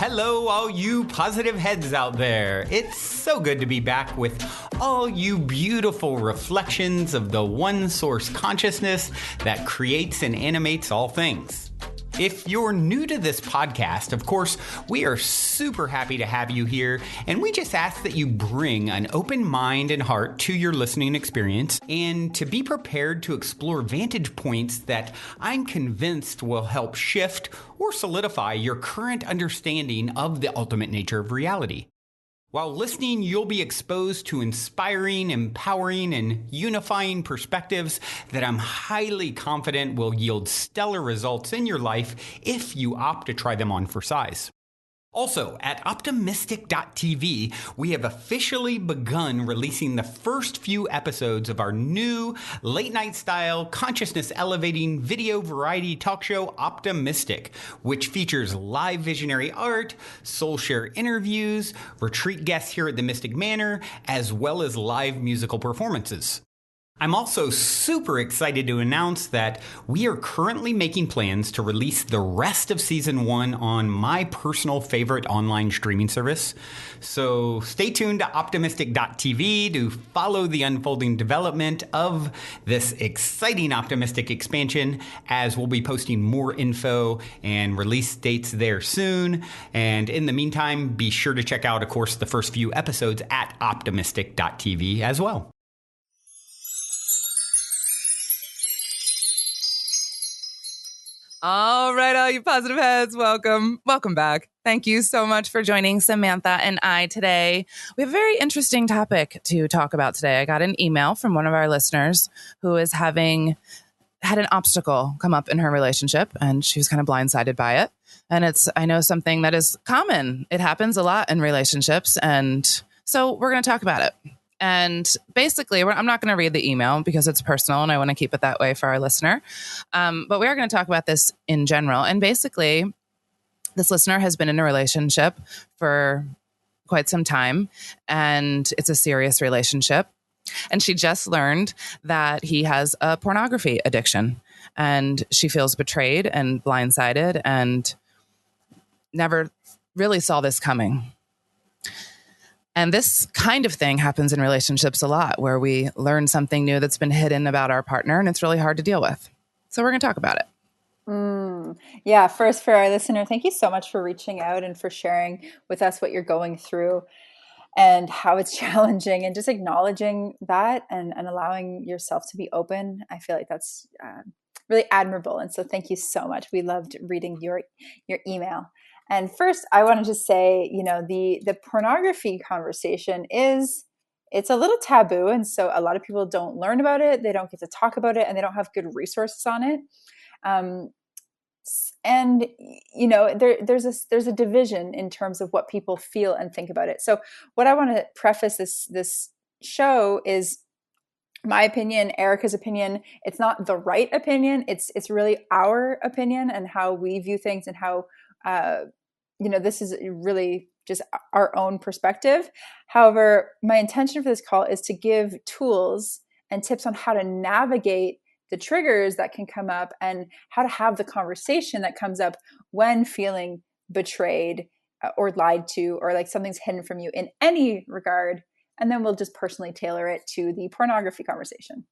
Hello, all you positive heads out there. It's so good to be back with all you beautiful reflections of the one source consciousness that creates and animates all things. If you're new to this podcast, of course, we are super happy to have you here, and we just ask that you bring an open mind and heart to your listening experience and to be prepared to explore vantage points that I'm convinced will help shift or solidify your current understanding of the ultimate nature of reality. While listening, you'll be exposed to inspiring, empowering, and unifying perspectives that I'm highly confident will yield stellar results in your life if you opt to try them on for size. Also, at optimistic.tv, we have officially begun releasing the first few episodes of our new late-night style, consciousness-elevating video variety talk show, Optimistic, which features live visionary art, soul share interviews, retreat guests here at the Mystic Manor, as well as live musical performances. I'm also super excited to announce that we are currently making plans to release the rest of Season 1 on my personal favorite online streaming service. So stay tuned to optimistic.tv to follow the unfolding development of this exciting Optimistic expansion, as we'll be posting more info and release dates there soon. And in the meantime, be sure to check out, of course, the first few episodes at optimistic.tv as well. All right, all you positive heads, welcome back. Thank you so much for joining Samantha and I today. We have a very interesting topic to talk about today. I got an email from one of our listeners who is had an obstacle come up in her relationship, and she was kind of blindsided by it. And it's, I know, something that is common. It happens a lot in relationships. And so we're going to talk about it. And basically, I'm not going to read the email because it's personal and I want to keep it that way for our listener. But we are going to talk about this in general. And basically, this listener has been in a relationship for quite some time, and it's a serious relationship. And she just learned that he has a pornography addiction, and she feels betrayed and blindsided and never really saw this coming. And this kind of thing happens in relationships a lot, where we learn something new that's been hidden about our partner, and it's really hard to deal with. So we're going to talk about it. Yeah, first, for our listener, thank you so much for reaching out and for sharing with us what you're going through and how it's challenging, and just acknowledging that and allowing yourself to be open. I feel like that's really admirable. And so thank you so much. We loved reading your email. And first, I want to just say, the pornography conversation it's a little taboo. And so a lot of people don't learn about it. They don't get to talk about it, and they don't have good resources on it. There's a division in terms of what people feel and think about it. So what I want to preface this show is my opinion, Erica's opinion. It's not the right opinion. It's really our opinion and how we view things, and how, this is really just our own perspective. However, my intention for this call is to give tools and tips on how to navigate the triggers that can come up, and how to have the conversation that comes up when feeling betrayed or lied to, or like something's hidden from you in any regard. And then we'll just personally tailor it to the pornography conversation.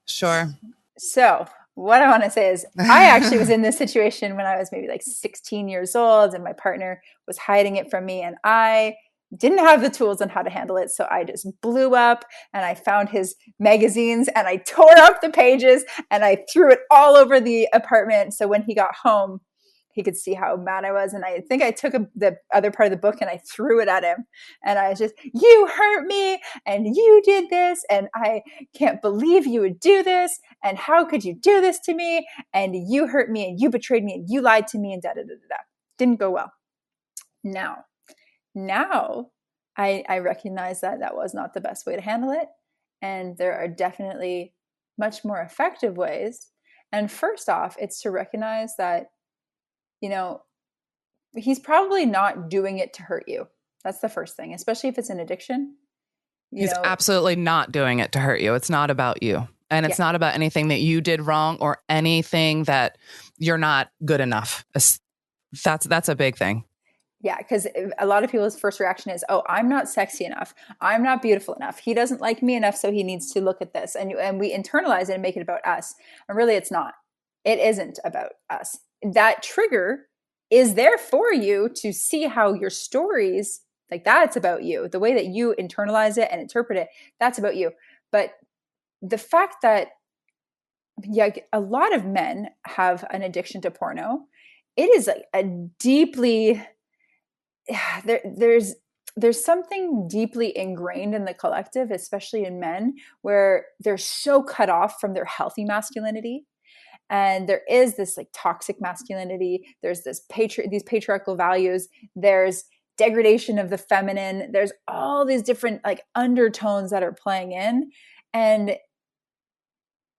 Sure. So what I want to say is, I actually was in this situation when I was maybe like 16 years old, and my partner was hiding it from me, and I didn't have the tools on how to handle it. So I just blew up, and I found his magazines, and I tore up the pages, and I threw it all over the apartment. So when he got home, he could see how mad I was. And I think I took the other part of the book and I threw it at him. And I was just, you hurt me, and you did this, and I can't believe you would do this. And how could you do this to me? And you hurt me, and you betrayed me, and you lied to me, and da-da-da-da-da. Didn't go well. Now I recognize that was not the best way to handle it. And there are definitely much more effective ways. And first off, it's to recognize that, he's probably not doing it to hurt you. That's the first thing, especially if it's an addiction. He's absolutely not doing it to hurt you. It's not about you. And it's not about anything that you did wrong or anything that you're not good enough. That's a big thing. Yeah, because a lot of people's first reaction is, "Oh, I'm not sexy enough. I'm not beautiful enough. He doesn't like me enough, so he needs to look at this." And we internalize it and make it about us. And really, it's not. It isn't about us. That trigger is there for you to see how your stories, like that's about you. The way that you internalize it and interpret it, that's about you. But the fact that yeah, a lot of men have an addiction to porno, it is a deeply there's something deeply ingrained in the collective, especially in men, where they're so cut off from their healthy masculinity. And there is this like toxic masculinity. There's these patriarchal values. There's degradation of the feminine. There's all these different like undertones that are playing in. And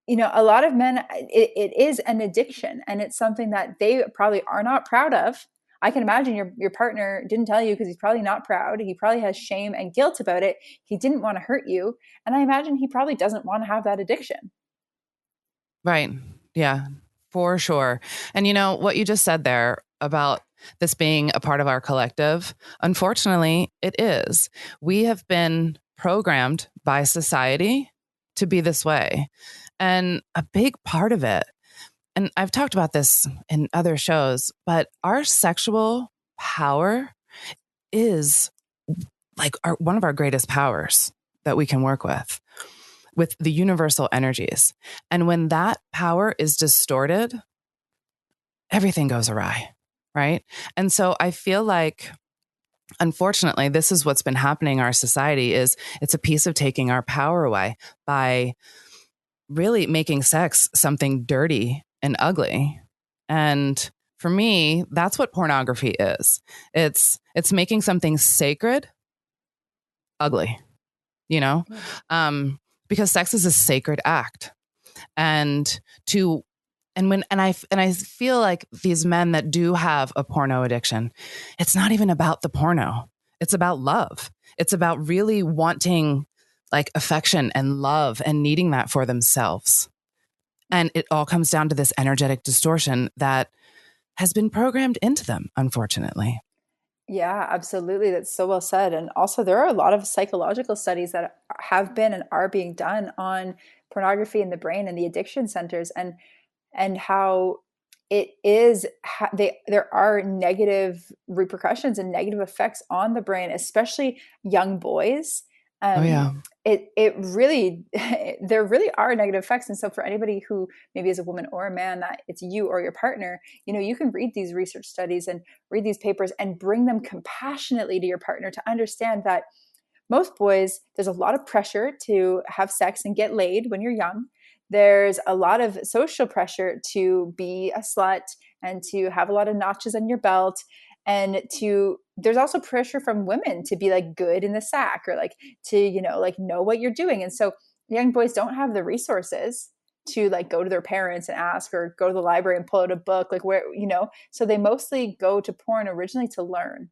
a lot of men, it is an addiction, and it's something that they probably are not proud of. I can imagine your partner didn't tell you because he's probably not proud. He probably has shame and guilt about it. He didn't want to hurt you. And I imagine he probably doesn't want to have that addiction. Right. Yeah, for sure. And what you just said there about this being a part of our collective, unfortunately, it is. We have been programmed by society to be this way. And a big part of it, and I've talked about this in other shows, but our sexual power is like one of our greatest powers that we can work with the universal energies. And when that power is distorted, everything goes awry, right? And so I feel like, unfortunately, this is what's been happening in our society is it's a piece of taking our power away by really making sex something dirty and ugly. And for me, that's what pornography is. It's making something sacred ugly, because sex is a sacred act. And I feel like these men that do have a porno addiction, it's not even about the porno. It's about love. It's about really wanting like affection and love and needing that for themselves. And it all comes down to this energetic distortion that has been programmed into them, unfortunately. Yeah, absolutely. That's so well said. And also, there are a lot of psychological studies that have been and are being done on pornography in the brain and the addiction centers, and how it is there are negative repercussions and negative effects on the brain, especially young boys. Oh, yeah. It really there really are negative effects. And so for anybody who maybe is a woman or a man, that it's you or your partner, you can read these research studies and read these papers and bring them compassionately to your partner to understand that most boys, there's a lot of pressure to have sex and get laid when you're young. There's a lot of social pressure to be a slut and to have a lot of notches on your belt. And there's also pressure from women to be like good in the sack, or like to, like know what you're doing. And so young boys don't have the resources to like go to their parents and ask, or go to the library and pull out a book, like where, so they mostly go to porn originally to learn.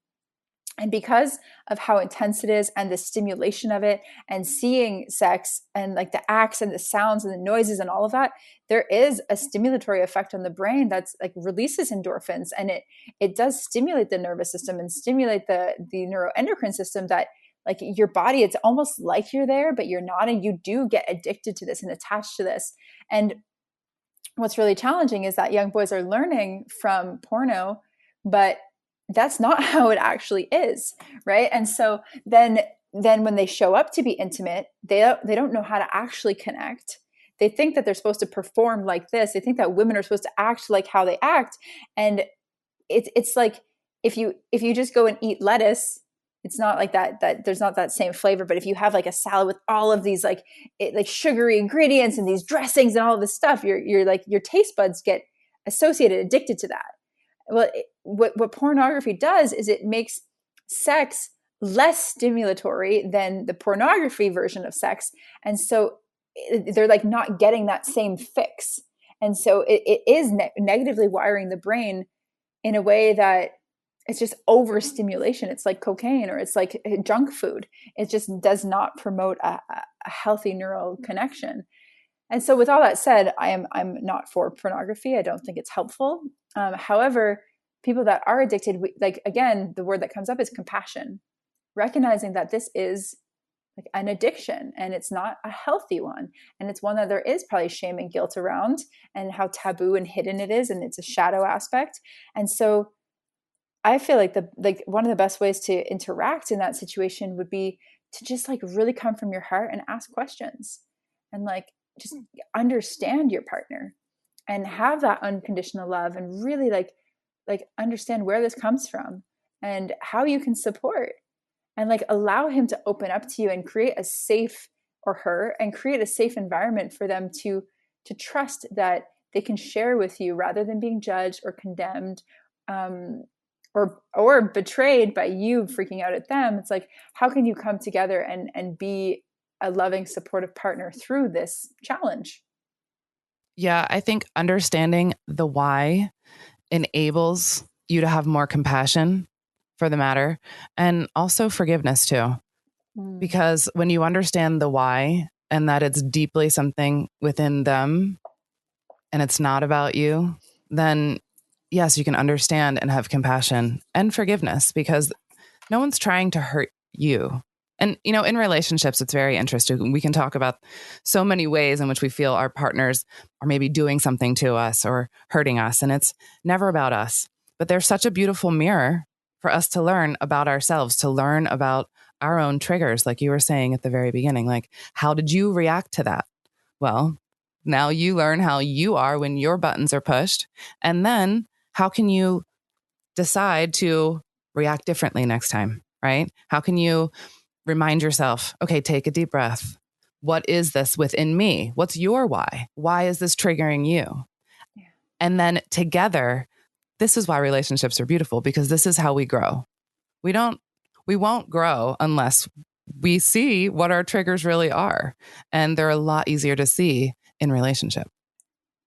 And because of how intense it is and the stimulation of it and seeing sex and like the acts and the sounds and the noises and all of that, there is a stimulatory effect on the brain that's like releases endorphins, and it does stimulate the nervous system and stimulate the neuroendocrine system, that like your body, it's almost like you're there, but you're not. And you do get addicted to this and attached to this. And what's really challenging is that young boys are learning from porno, but that's not how it actually is, right? And so then when they show up to be intimate, they don't know how to actually connect. They think that they're supposed to perform like this. They think that women are supposed to act like how they act. And it's like if you just go and eat lettuce, it's not like that there's not that same flavor. But if you have like a salad with all of these like sugary ingredients and these dressings and all of this stuff, you're like, your taste buds get associated, addicted to that. Well, what pornography does is it makes sex less stimulatory than the pornography version of sex. And so they're like not getting that same fix. And so it is negatively wiring the brain in a way that it's just overstimulation. It's like cocaine, or it's like junk food. It just does not promote a healthy neural connection. And so with all that said, I'm not for pornography. I don't think it's helpful. However, people that are addicted, like, again, the word that comes up is compassion, recognizing that this is like an addiction and it's not a healthy one. And it's one that there is probably shame and guilt around, and how taboo and hidden it is. And it's a shadow aspect. And so I feel like one of the best ways to interact in that situation would be to just like really come from your heart and ask questions, and like just understand your partner and have that unconditional love, and really like understand where this comes from and how you can support, and like allow him to open up to you and create a safe, or her, and create a safe environment for them to trust that they can share with you rather than being judged or condemned, or betrayed by you freaking out at them. It's like, how can you come together and be a loving, supportive partner through this challenge? Yeah, I think understanding the why enables you to have more compassion for the matter, and also forgiveness too. Because when you understand the why, and that it's deeply something within them and it's not about you, then yes, you can understand and have compassion and forgiveness, because no one's trying to hurt you. And, in relationships, it's very interesting. We can talk about so many ways in which we feel our partners are maybe doing something to us or hurting us. And it's never about us. But they're such a beautiful mirror for us to learn about ourselves, to learn about our own triggers, like you were saying at the very beginning. Like, how did you react to that? Well, now you learn how you are when your buttons are pushed. And then how can you decide to react differently next time, right? How can you remind yourself, okay, take a deep breath. What is this within me? What's your why? Why is this triggering you? Yeah. And then together, this is why relationships are beautiful, because this is how we grow. We won't grow unless we see what our triggers really are. And they're a lot easier to see in relationship.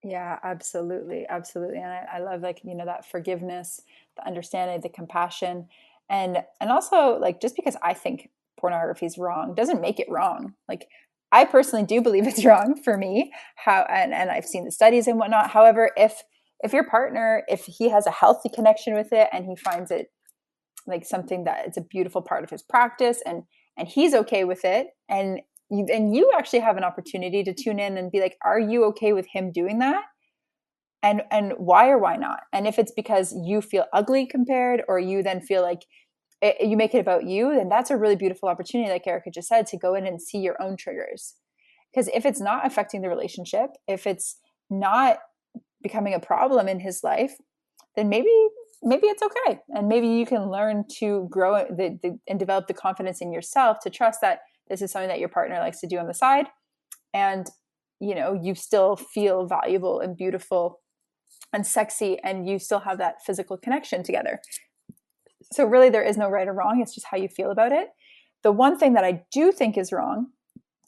Yeah, absolutely. Absolutely. And I love, like, that forgiveness, the understanding, the compassion, and also, like, just because I think pornography is wrong doesn't make it wrong. Like, I personally do believe it's wrong for me, and I've seen the studies and whatnot. However, if your partner, if he has a healthy connection with it and he finds it like something that it's a beautiful part of his practice, and he's okay with it, and you actually have an opportunity to tune in and be like, are you okay with him doing that? And why or why not? And if it's because you feel ugly compared, or you then feel like you make it about you, then that's a really beautiful opportunity, like Erica just said, to go in and see your own triggers. Because if it's not affecting the relationship, if it's not becoming a problem in his life, then maybe it's okay. And maybe you can learn to grow and develop the confidence in yourself to trust that this is something that your partner likes to do on the side. And, you still feel valuable and beautiful and sexy, and you still have that physical connection together. So really, there is no right or wrong. It's just how you feel about it. The one thing that I do think is wrong,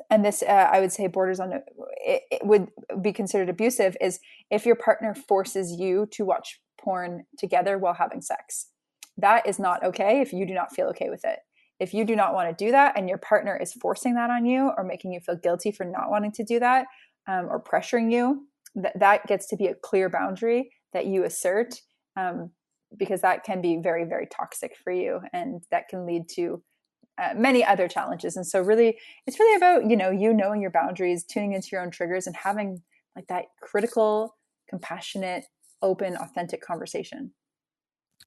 and this I would say borders on it would be considered abusive, is if your partner forces you to watch porn together while having sex. That is not okay if you do not feel okay with it. If you do not want to do that, and your partner is forcing that on you, or making you feel guilty for not wanting to do that, or pressuring you, that gets to be a clear boundary that you assert, because that can be very, very toxic for you, and that can lead to many other challenges. And so really, it's really about, you knowing your boundaries, tuning into your own triggers, and having like that critical, compassionate, open, authentic conversation.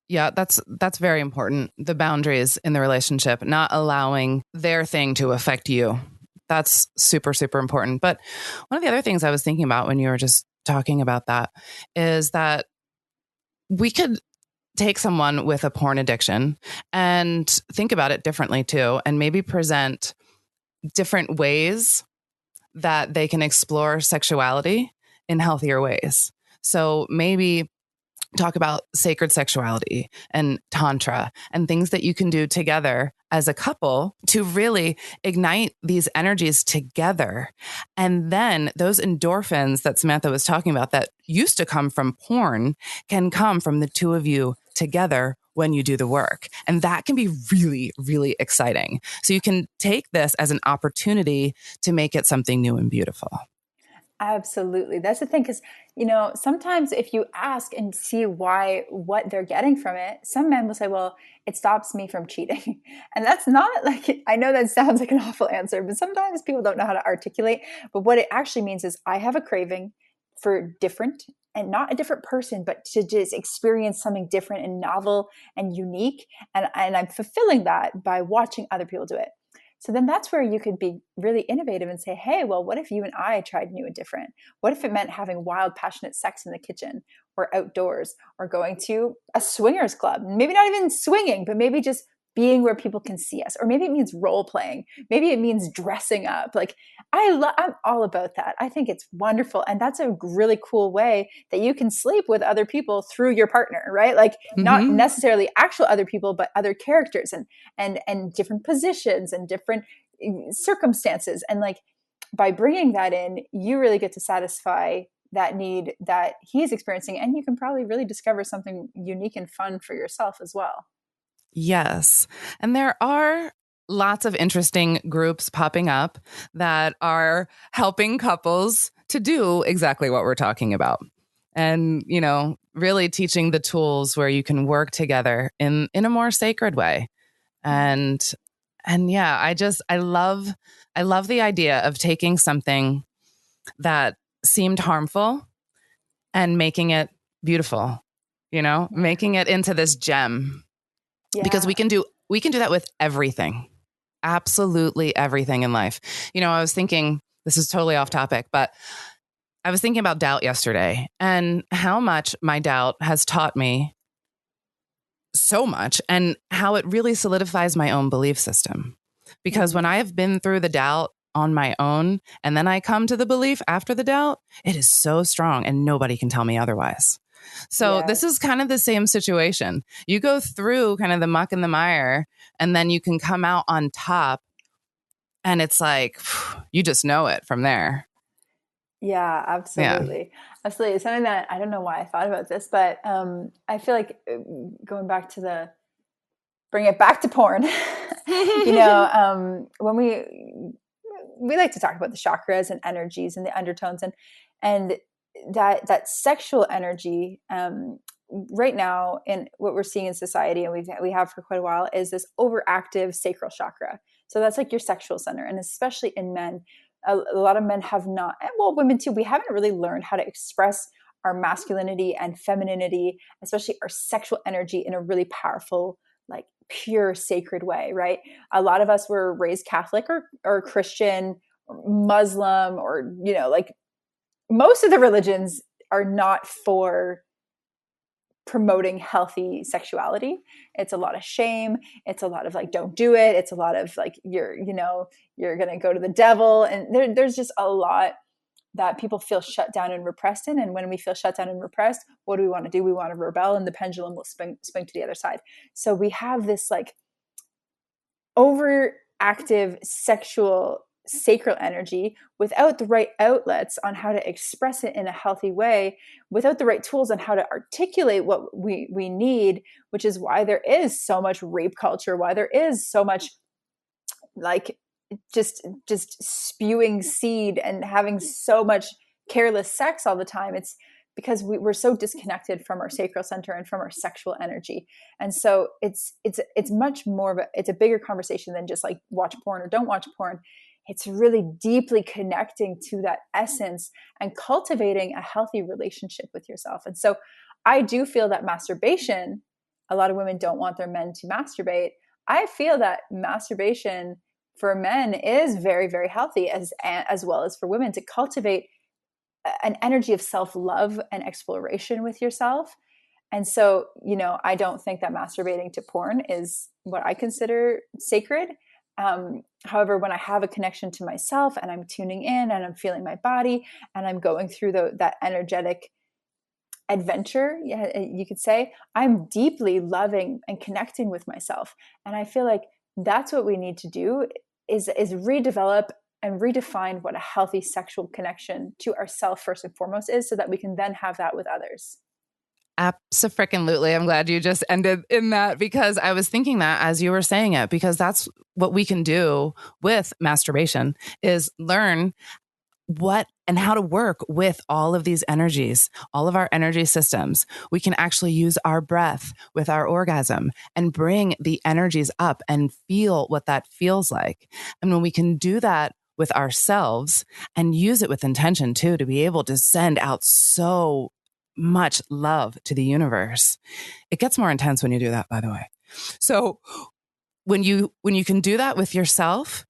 Yeah, that's very important. The boundaries in the relationship, not allowing their thing to affect you. That's super, super important. But one of the other things I was thinking about when you were just talking about that is that we could take someone with a porn addiction and think about it differently too, and maybe present different ways that they can explore sexuality in healthier ways. So maybe talk about sacred sexuality and tantra and things that you can do together as a couple to really ignite these energies together. And then those endorphins that Samantha was talking about that used to come from porn can come from the two of you together when you do the work. And that can be really, really exciting. So you can take this as an opportunity to make it something new and beautiful. Absolutely. That's the thing. Because, sometimes if you ask and see what they're getting from it, some men will say, well, it stops me from cheating. And that's not like, I know that sounds like an awful answer, but sometimes people don't know how to articulate. But what it actually means is I have a craving for different, and not a different person, but to just experience something different and novel and unique. And I'm fulfilling that by watching other people do it. So then that's where you could be really innovative and say, hey, well, what if you and I tried new and different? What if it meant having wild, passionate sex in the kitchen or outdoors, or going to a swingers club? Maybe not even swinging, but maybe just being where people can see us. Or maybe it means role playing. Maybe it means dressing up. Like I'm all about that. I think it's wonderful. And that's a really cool way that you can sleep with other people through your partner, right? Like not necessarily actual other people, but other characters and different positions and different circumstances. And like by bringing that in, you really get to satisfy that need that he's experiencing. And you can probably really discover something unique and fun for yourself as well. Yes. And there are lots of interesting groups popping up that are helping couples to do exactly what we're talking about. And, really teaching the tools where you can work together in a more sacred way. And yeah, I love the idea of taking something that seemed harmful and making it beautiful, making it into this gem. Yeah. Because we can do that with everything. Absolutely everything in life. I was thinking, this is totally off topic, but I was thinking about doubt yesterday and how much my doubt has taught me so much and how it really solidifies my own belief system. Because when I have been through the doubt on my own and then I come to the belief after the doubt, it is so strong and nobody can tell me otherwise. So This is kind of the same situation. You go through kind of the muck and the mire, and then you can come out on top, and it's like, you just know it from there. Yeah, absolutely. Yeah. Absolutely. It's something that I don't know why I thought about this, but I feel like going back to bring it back to porn, when we like to talk about the chakras and energies and the undertones and that sexual energy right now in what we're seeing in society, and we have for quite a while, is this overactive sacral chakra. So that's like your sexual center. And especially in men, a lot of men have not, well, women too, we haven't really learned how to express our masculinity and femininity, especially our sexual energy, in a really powerful, like pure, sacred way, right? A lot of us were raised Catholic or Christian, or Muslim, or, like most of the religions are not for promoting healthy sexuality. It's a lot of shame. It's a lot of like, don't do it. It's a lot of like, you're going to go to the devil. And there's just a lot that people feel shut down and repressed in. And when we feel shut down and repressed, what do we want to do? We want to rebel, and the pendulum will swing to the other side. So we have this like overactive sexual sacral energy without the right outlets on how to express it in a healthy way, without the right tools on how to articulate what we need, which is why there is so much rape culture, why there is so much like just spewing seed and having so much careless sex all the time. It's because we're so disconnected from our sacral center and from our sexual energy. And so it's much more it's a bigger conversation than just like watch porn or don't watch porn. It's really deeply connecting to that essence and cultivating a healthy relationship with yourself. And so I do feel that masturbation, a lot of women don't want their men to masturbate. I feel that masturbation for men is very, very healthy, as well as for women, to cultivate an energy of self-love and exploration with yourself. And so, I don't think that masturbating to porn is what I consider sacred. However, when I have a connection to myself and I'm tuning in and I'm feeling my body and I'm going through that energetic adventure, you could say, I'm deeply loving and connecting with myself. And I feel like that's what we need to do is redevelop and redefine what a healthy sexual connection to ourself first and foremost is, so that we can then have that with others. Abso-freaking-lutely. I'm glad you just ended in that, because I was thinking that as you were saying it, because that's what we can do with masturbation, is learn what and how to work with all of these energies, all of our energy systems. We can actually use our breath with our orgasm and bring the energies up and feel what that feels like. And when we can do that with ourselves and use it with intention too, to be able to send out so much love to the universe, it gets more intense when you do that, by the way. So when you can do that with yourself,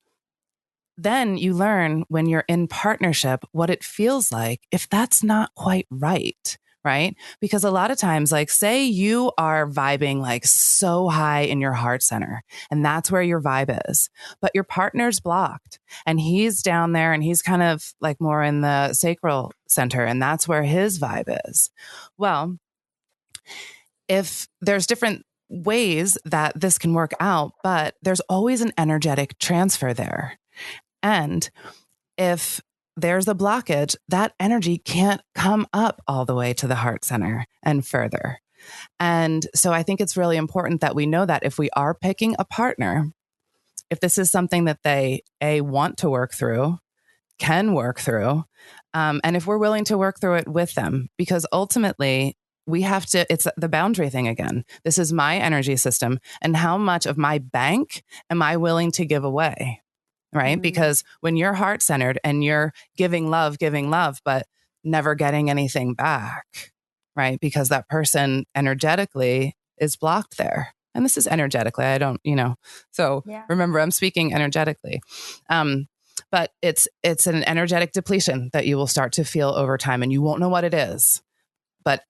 then you learn when you're in partnership what it feels like if that's not quite right, right? Because a lot of times, like say you are vibing like so high in your heart center, and that's where your vibe is, but your partner's blocked and he's down there and he's kind of like more in the sacral center, and that's where his vibe is. Well, if there's different ways that this can work out, but there's always an energetic transfer there. And if there's a blockage, that energy can't come up all the way to the heart center and further. And so I think it's really important that we know that if we are picking a partner, if this is something that they want to work through, can work through, and if we're willing to work through it with them, because ultimately we have to, it's the boundary thing again. This is my energy system, and how much of my bank am I willing to give away? Right? Mm-hmm. Because when you're heart centered and you're giving love, but never getting anything back, right? Because that person energetically is blocked there. And this is energetically, I don't, so remember, I'm speaking energetically. But it's an energetic depletion that you will start to feel over time, and you won't know what it is. But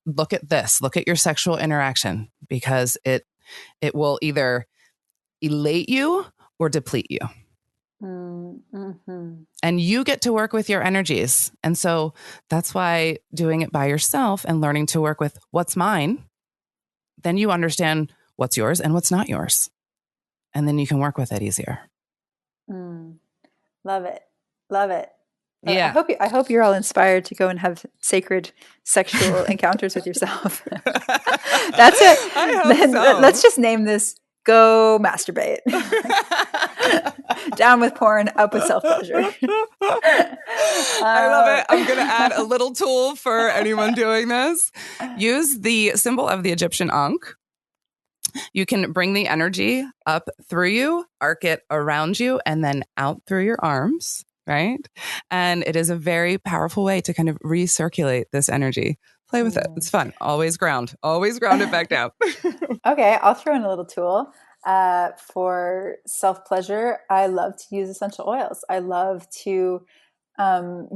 look at this, look at your sexual interaction, because it will either elate you or deplete you. Mm-hmm. And you get to work with your energies. And so that's why doing it by yourself and learning to work with what's mine, then you understand what's yours and what's not yours. And then you can work with it easier. Love it. Love it. Yeah. I hope you're all inspired to go and have sacred sexual encounters with yourself. That's it. I hope so. Let's just name this Go Masturbate. Down with porn, up with self-pleasure. I love it. I'm going to add a little tool for anyone doing this. Use the symbol of the Egyptian Ankh. You can bring the energy up through you, arc it around you, and then out through your arms, right? And it is a very powerful way to kind of recirculate this energy. Play with it. It's fun. Always ground it back down. Okay, I'll throw in a little tool. For self-pleasure, I love to use essential oils. I love to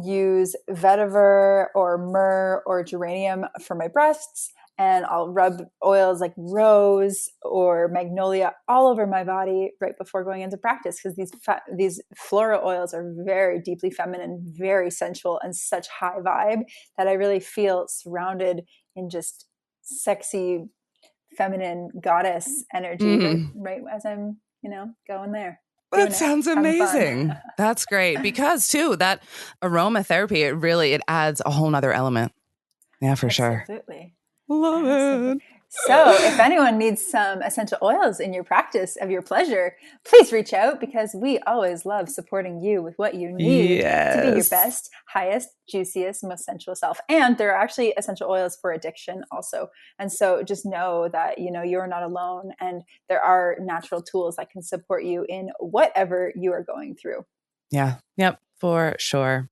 use vetiver or myrrh or geranium for my breasts, and I'll rub oils like rose or magnolia all over my body right before going into practice, because these floral oils are very deeply feminine, very sensual, and such high vibe that I really feel surrounded in just sexy feminine goddess energy right as I'm, going there. That sounds amazing. That's great. Because too, that aromatherapy, it adds a whole nother element. Yeah, for sure. Absolutely. Love it. So if anyone needs some essential oils in your practice of your pleasure, please reach out, because we always love supporting you with what you need to be your best, highest, juiciest, most sensual self. And there are actually essential oils for addiction also. And so just know that, you're not alone, and there are natural tools that can support you in whatever you are going through. Yeah. Yep. For sure.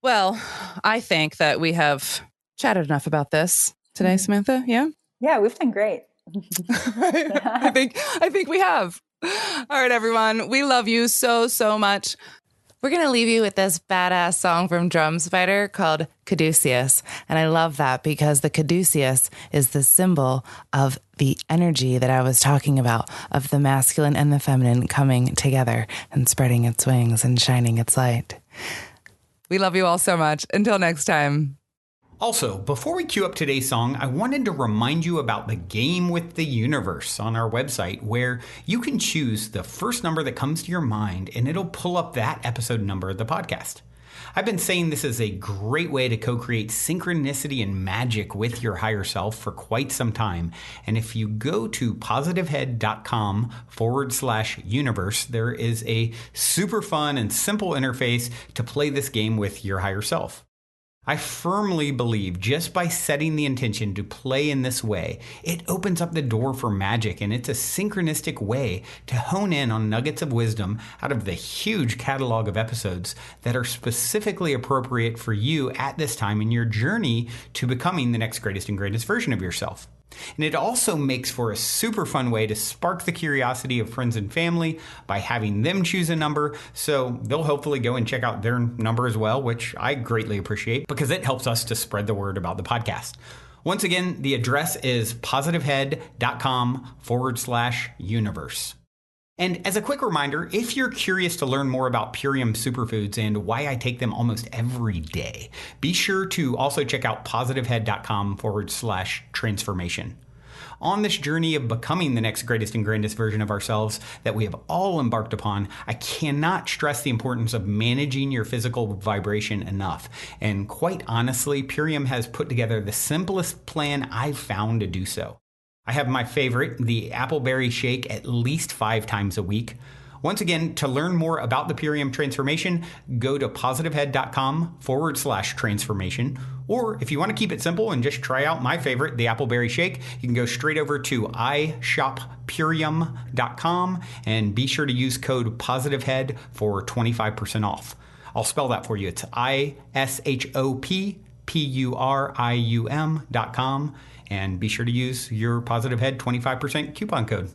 Well, I think that we have chatted enough about this today, Samantha. Yeah. Yeah, we've done great. I think we have. All right, everyone. We love you so, so much. We're going to leave you with this badass song from Drum Spider called Caduceus. And I love that because the Caduceus is the symbol of the energy that I was talking about, of the masculine and the feminine coming together and spreading its wings and shining its light. We love you all so much. Until next time. Also, before we cue up today's song, I wanted to remind you about the game with the universe on our website, where you can choose the first number that comes to your mind and it'll pull up that episode number of the podcast. I've been saying this is a great way to co-create synchronicity and magic with your higher self for quite some time. And if you go to positivehead.com/universe, there is a super fun and simple interface to play this game with your higher self. I firmly believe just by setting the intention to play in this way, it opens up the door for magic, and it's a synchronistic way to hone in on nuggets of wisdom out of the huge catalog of episodes that are specifically appropriate for you at this time in your journey to becoming the next greatest and greatest version of yourself. And it also makes for a super fun way to spark the curiosity of friends and family by having them choose a number, so they'll hopefully go and check out their number as well, which I greatly appreciate because it helps us to spread the word about the podcast. Once again, the address is positivehead.com/universe. And as a quick reminder, if you're curious to learn more about Purium superfoods and why I take them almost every day, be sure to also check out positivehead.com/transformation. On this journey of becoming the next greatest and grandest version of ourselves that we have all embarked upon, I cannot stress the importance of managing your physical vibration enough. And quite honestly, Purium has put together the simplest plan I've found to do so. I have my favorite, the appleberry shake, at least 5 times a week. Once again, to learn more about the Purium transformation, go to positivehead.com/transformation. Or if you want to keep it simple and just try out my favorite, the appleberry shake, you can go straight over to ishoppurium.com and be sure to use code positivehead for 25% off. I'll spell that for you. It's ishoppurium.com. And be sure to use your Positive Head 25% coupon code.